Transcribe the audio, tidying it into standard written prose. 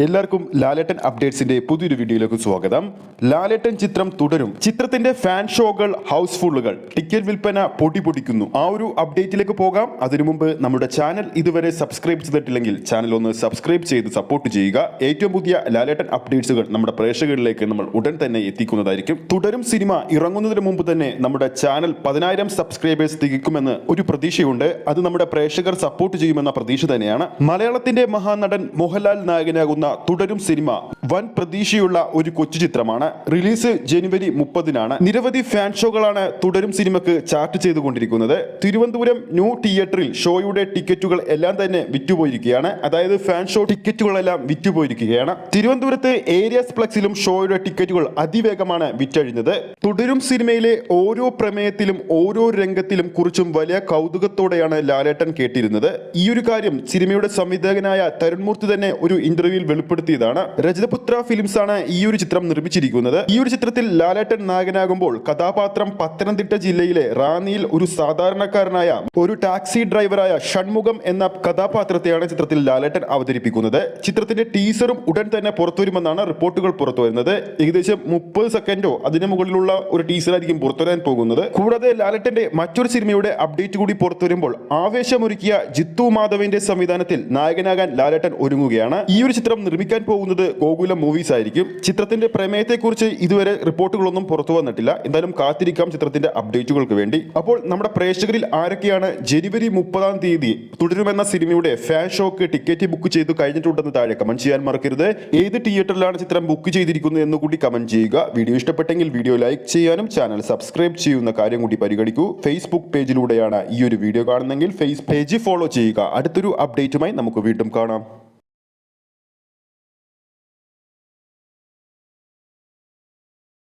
എല്ലാവർക്കും ലാലേട്ടൻ അപ്ഡേറ്റ്സിന്റെ പുതിയൊരു വീഡിയോയിലേക്ക് സ്വാഗതം. ലാലേട്ടൻ ചിത്രം തുടരും. ചിത്രത്തിന്റെ ഫാൻ ഷോകൾ, ഹൗസ്ഫുള്ളുകൾ, ടിക്കറ്റ് വിൽപ്പന പൊടിപൊടിക്കുന്നു. ആ ഒരു അപ്ഡേറ്റിലേക്ക് പോകാം. അതിനു മുമ്പ് നമ്മുടെ ചാനൽ ഇതുവരെ സബ്സ്ക്രൈബ് ചെയ്തിട്ടില്ലെങ്കിൽ ചാനൽ ഒന്ന് സബ്സ്ക്രൈബ് ചെയ്ത് സപ്പോർട്ട് ചെയ്യുക. ഏറ്റവും പുതിയ ലാലേട്ടൻ അപ്ഡേറ്റ്സുകൾ നമ്മുടെ പ്രേക്ഷകരിലേക്ക് നമ്മൾ ഉടൻ തന്നെ എത്തിക്കുന്നതായിരിക്കും. തുടരും സിനിമ ഇറങ്ങുന്നതിന് മുമ്പ് തന്നെ നമ്മുടെ ചാനൽ 10,000 സബ്സ്ക്രൈബേഴ്സ് തികക്കുമെന്ന് ഒരു പ്രതീക്ഷയുണ്ട്. അത് നമ്മുടെ പ്രേക്ഷകർ സപ്പോർട്ട് ചെയ്യുമെന്ന പ്രതീക്ഷ തന്നെയാണ്. മലയാളത്തിന്റെ മഹാനടൻ മോഹൻലാൽ നായകനാകുന്ന തുടരും സിനിമ വൻ പ്രതീക്ഷയുള്ള ഒരു കൊച്ചു ചിത്രമാണ്. റിലീസ് ജനുവരി 30-നാണ്. നിരവധി ഫാൻ ഷോകളാണ് തുടരും സിനിമയ്ക്ക് ചാർട്ട് ചെയ്തുകൊണ്ടിരിക്കുന്നത്. തിരുവനന്തപുരം ന്യൂ തിയേറ്ററിൽ ഷോയുടെ ടിക്കറ്റുകൾ എല്ലാം തന്നെ വിറ്റുപോയിരിക്കുകയാണ്. അതായത് ഫാൻ ഷോ ടിക്കറ്റുകളെല്ലാം വിറ്റുപോയിരിക്കുകയാണ്. തിരുവനന്തപുരത്ത് ഏരിയസ് പ്ലക്സിലും ഷോയുടെ ടിക്കറ്റുകൾ അതിവേഗമാണ് വിറ്റഴിഞ്ഞത്. തുടരും സിനിമയിലെ ഓരോ പ്രമേയത്തിലും ഓരോ രംഗത്തിലും കുറിച്ചും വലിയ കൗതുകത്തോടെയാണ് ലാലേട്ടൻ കേട്ടിരുന്നത്. ഈ ഒരു കാര്യം സിനിമയുടെ സംവിധായകനായ തരുൺമൂർത്തി തന്നെ ഒരു ഇന്റർവ്യൂവിൽ വെളിപ്പെടുത്തിയതാണ്. രജതപുത്ര ഫിലിംസ് ആണ് ഈ ഒരു ചിത്രം നിർമ്മിച്ചിരിക്കുന്നത്. ഈ ഒരു ചിത്രത്തിൽ ലാലേട്ടൻ നായകനാകുമ്പോൾ കഥാപാത്രം പത്തനംതിട്ട ജില്ലയിലെ റാന്നിയിൽ ഒരു സാധാരണക്കാരനായ ഒരു ടാക്സി ഡ്രൈവറായ ഷൺമുഖം എന്ന കഥാപാത്രത്തെയാണ് ചിത്രത്തിൽ ലാലേട്ടൻ അവതരിപ്പിക്കുന്നത്. ചിത്രത്തിന്റെ ടീസറും ഉടൻ തന്നെ പുറത്തുവരുമെന്നാണ് റിപ്പോർട്ടുകൾ പുറത്തുവരുന്നത്. ഏകദേശം 30 സെക്കൻഡോ അതിന് മുകളിലുള്ള ഒരു ടീസറായിരിക്കും പുറത്തുവരാൻ പോകുന്നത്. കൂടാതെ ലാലേട്ടന്റെ മറ്റൊരു സിനിമയുടെ അപ്ഡേറ്റ് കൂടി പുറത്തുവരുമ്പോൾ ആവേശമൊരുക്കിയ ജിത്തു മാധവിന്റെ സംവിധാനത്തിൽ നായകനാകാൻ ലാലേട്ടൻ ഒരുങ്ങുകയാണ്. ഈ ഒരു ചിത്രം നിർമ്മിക്കാൻ പോകുന്നത് ഗോകുലം മൂവീസ് ആയിരിക്കും. ചിത്രത്തിന്റെ പ്രമേയത്തെക്കുറിച്ച് ഇതുവരെ റിപ്പോർട്ടുകളൊന്നും പുറത്തു വന്നിട്ടില്ല. എന്തായാലും കാത്തിരിക്കാം ചിത്രത്തിന്റെ അപ്ഡേറ്റുകൾക്ക് വേണ്ടി. അപ്പോൾ നമ്മുടെ പ്രേക്ഷകരിൽ ആരൊക്കെയാണ് ജനുവരി 30-ാം തീയതി തുടരുമെന്ന സിനിമയുടെ ഫാൻ ഷോക്ക് ടിക്കറ്റ് ബുക്ക് ചെയ്തു കഴിഞ്ഞിട്ടുണ്ടെന്ന് താഴെ കമന്റ് ചെയ്യാൻ മറക്കരുത്. ഏത് തിയേറ്ററിലാണ് ചിത്രം ബുക്ക് ചെയ്തിരിക്കുന്നത് എന്ന് കൂടി കമന്റ് ചെയ്യുക. വീഡിയോ ഇഷ്ടപ്പെട്ടെങ്കിൽ വീഡിയോ ലൈക്ക് ചെയ്യാനും ചാനൽ സബ്സ്ക്രൈബ് ചെയ്യുന്ന കാര്യം കൂടി പരിഗണിക്കൂ. ഫേസ്ബുക്ക് പേജിലൂടെയാണ് ഈ ഒരു വീഡിയോ കാണുന്നതെങ്കിൽ ഫേസ് പേജ് ഫോളോ ചെയ്യുക. അടുത്തൊരു അപ്ഡേറ്റുമായി നമുക്ക് വീണ്ടും കാണാം.